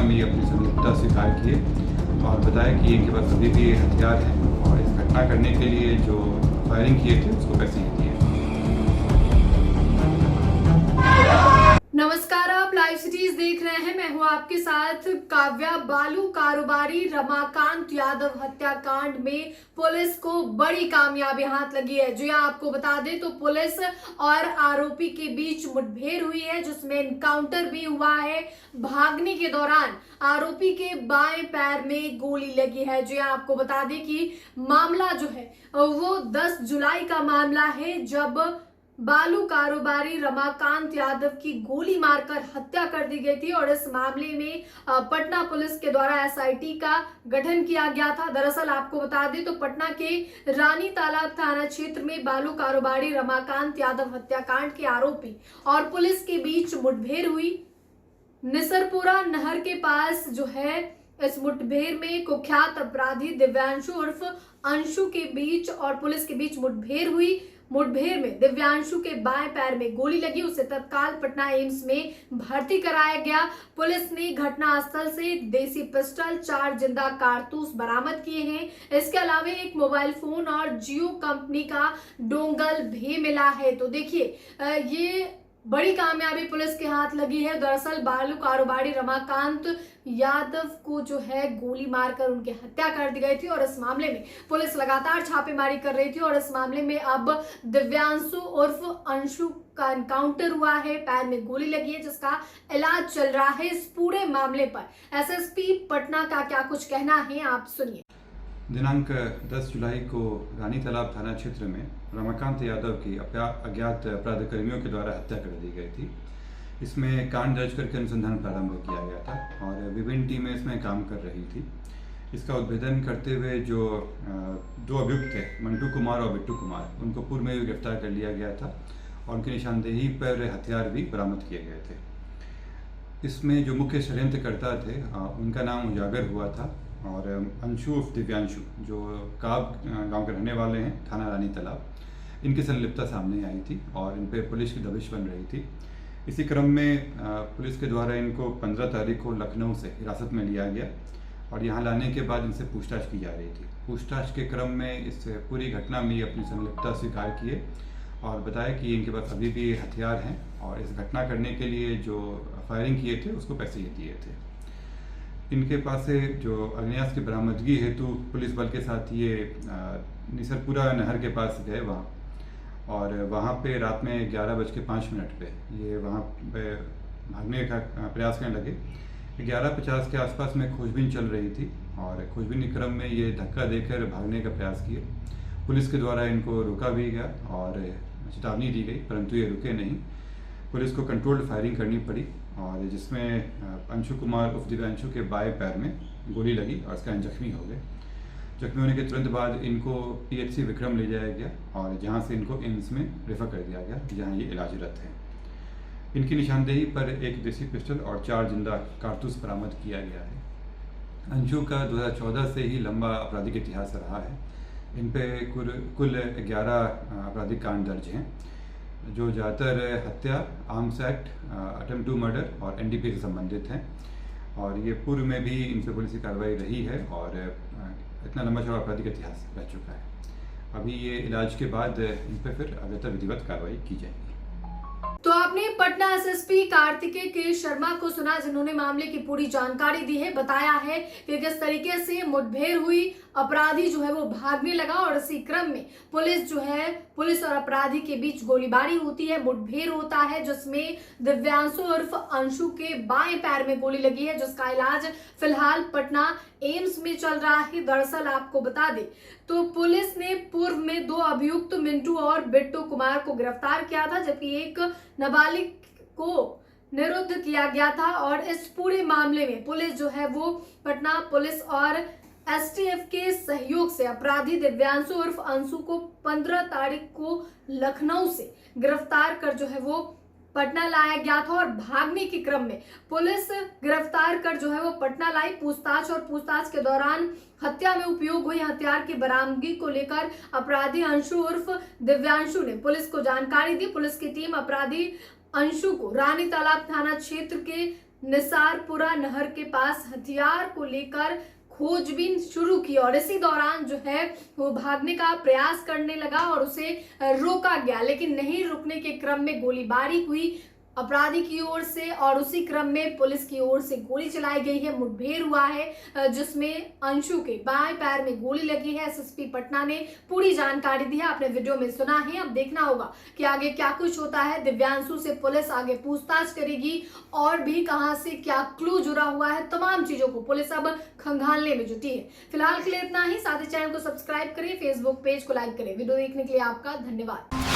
में ही अपनी संलिप्तता स्वीकार किए और बताया कि इनके पास अभी भी हथियार हैं और इस घटना करने के लिए जो फायरिंग किए थे उसको पैसे दिए। नमस्कार, आप लाइव सिटीज देख रहे हैं। मैं हूं आपके साथ काव्या। बालू कारोबारी रमाकांत यादव हत्याकांड में पुलिस को बड़ी कामयाबी हाथ लगी है। जी आपको बता दें तो पुलिस और आरोपी के बीच मुठभेड़ हुई है, जिसमें एनकाउंटर भी हुआ है। भागने के दौरान आरोपी के बाएं पैर में गोली लगी है। जी आपको बता दें कि मामला जो है वो 10 जुलाई का मामला है, जब बालू कारोबारी रमाकांत यादव की गोली मारकर हत्या कर दी गई थी और इस मामले में पटना पुलिस के द्वारा एसआईटी का गठन किया गया था। दरअसल आपको बता दें तो पटना के रानी तालाब थाना क्षेत्र में बालू कारोबारी रमाकांत यादव हत्याकांड के आरोपी और पुलिस के बीच मुठभेड़ हुई। निसरपुरा नहर के पास जो है इस मुठभेड़ में कुख्यात अपराधी दिव्यांशु उर्फ अंशु के बीच और पुलिस के बीच मुठभेड़ हुई। मुठभेड़ में दिव्यांशु के बाएं पैर में गोली लगी, उसे तत्काल पटना एम्स में भर्ती कराया गया। पुलिस ने घटनास्थल से देसी पिस्टल, 4 जिंदा कारतूस बरामद किए हैं। इसके अलावा एक मोबाइल फोन और जियो कंपनी का डोंगल भी मिला है। तो देखिए, ये बड़ी कामयाबी पुलिस के हाथ लगी है। दरअसल बालू कारोबारी रमाकांत यादव को जो है गोली मारकर उनकी हत्या कर दी गई थी और इस मामले में पुलिस लगातार छापेमारी कर रही थी और इस मामले में अब दिव्यांशु उर्फ अंशु का एनकाउंटर हुआ है। पैर में गोली लगी है, जिसका इलाज चल रहा है। इस पूरे मामले पर एसएसपी पटना का क्या कुछ कहना है, आप सुनिए। दिनांक 10 जुलाई को रानी तालाब थाना क्षेत्र में रमाकांत यादव की अज्ञात अपराध कर्मियों के द्वारा हत्या कर दी गई थी। इसमें कांड दर्ज करके अनुसंधान प्रारंभ किया गया था और विभिन्न टीमें इसमें काम कर रही थी। इसका उद्भेदन करते हुए जो 2 अभियुक्त थे, मंटू कुमार और बिट्टू कुमार, उनको पूर्व में भी गिरफ्तार कर लिया गया था और उनकी निशानदेही पर हथियार भी बरामद किए गए थे। इसमें जो मुख्य षड्यंत्रकर्ता थे उनका नाम उजागर हुआ था और अंशु उर्फ दिव्यांशु, जो काब गांव के रहने वाले हैं, थाना रानी तालाब, इनकी संलिप्तता सामने आई थी और इन पर पुलिस की दबिश बन रही थी। इसी क्रम में पुलिस के द्वारा इनको 15 तारीख को लखनऊ से हिरासत में लिया गया और यहाँ लाने के बाद इनसे पूछताछ की जा रही थी। पूछताछ के क्रम में इस पूरी घटना में अपनी संलिप्तता स्वीकार किए और बताया कि इनके पास अभी भी हथियार हैं और इस घटना करने के लिए जो फायरिंग किए थे उसको पैसे दिए थे। इनके पास से जो अग्नेयास्त्र की बरामदगी हेतु पुलिस बल के साथ ये निसरपुरा नहर के पास गए वहाँ, और वहाँ पे रात में 11:05 पे ये वहाँ पे भागने का प्रयास करने लगे। 11:50 के आसपास में खोजबीन चल रही थी और खोजबीन के क्रम में ये धक्का देकर भागने का प्रयास किए। पुलिस के द्वारा इनको रोका भी गया और चेतावनी दी गई, परंतु ये रुके नहीं। पुलिस को कंट्रोल्ड फायरिंग करनी पड़ी और जिसमें अंशु कुमार उर्फ दिव्यांशु के बाएं पैर में गोली लगी और इसका जख्मी हो गए। जख्मी होने के तुरंत बाद इनको पीएचसी विक्रम ले जाया गया और जहां से इनको एम्स में रेफर कर दिया गया, जहां ये इलाजरत है। इनकी निशानदेही पर एक देसी पिस्टल और 4 जिंदा कारतूस बरामद किया गया है। अंशु का 2014 से ही लंबा आपराधिक इतिहास रहा है। इन पे कुल 11 आपराधिक कांड दर्ज हैं, जो ज़्यादातर हत्या, arms act, attempt to murder और एनडीपीए से संबंधित हैं और ये पूर्व में भी इन पे पुलिस की कार्रवाई रही है और इतना लंबा चौड़ा आपराधिक इतिहास रह चुका है। अभी ये इलाज के बाद इन पर फिर अगेतर विधिवत कार्रवाई की जाएगी। तो आपने पटना एसएसपी कार्तिकेय के शर्मा को सुना, जिन्होंने मामले की पूरी जानकारी दी है। बताया है कि किस तरीके से मुठभेड़ हुई, अपराधी जो है वो भागने लगा और इसी क्रम में पुलिस और अपराधी के बीच गोलीबारी होती है, मुठभेड़ होता है, जिसमें दिव्यांशु उर्फ अंशु के बाएं पैर में गोली लगी है, जिसका इलाज फिलहाल पटना एम्स में चल रहा है। दरअसल आपको बता दें तो पुलिस ने पूर्व में 2 अभियुक्त मिंटू और बिट्टू कुमार को गिरफ्तार किया था, जबकि एक नाबालिग को निरुद्ध किया गया था और इस पूरे मामले में पुलिस जो है वो पटना पुलिस और एसटीएफ के सहयोग से अपराधी दिव्यांशु उर्फ अंशु को 15 तारीख को लखनऊ से गिरफ्तार कर जो है वो पटना लाया गया था और भागने के क्रम में पुलिस गिरफ्तार कर जो है वो पटना लाई। पूछताछ के दौरान हत्या में उपयोग हुई हथियार की बरामदगी को लेकर अपराधी अंशु उर्फ दिव्यांशु ने पुलिस को जानकारी दी। पुलिस की टीम अपराधी अंशु को रानी तालाब थाना क्षेत्र के निसारपुरा नहर के पास हथियार को लेकर खोजबीन शुरू की और इसी दौरान जो है वो भागने का प्रयास करने लगा और उसे रोका गया, लेकिन नहीं रुकने के क्रम में गोलीबारी हुई अपराधी की ओर से और उसी क्रम में पुलिस की ओर से गोली चलाई गई है। मुठभेड़ हुआ है जिसमें अंशु के बाएं पैर में गोली लगी है। एसएसपी पटना ने पूरी जानकारी दी है, आपने वीडियो में सुना है। अब देखना होगा कि आगे क्या कुछ होता है। दिव्यांशु से पुलिस आगे पूछताछ करेगी और भी कहां से क्या क्लू जुड़ा हुआ है, तमाम चीजों को पुलिस अब खंगालने में जुटी है। फिलहाल के लिए इतना ही। साथ ही चैनल को सब्सक्राइब करें, फेसबुक पेज को लाइक करें। वीडियो देखने के लिए आपका धन्यवाद।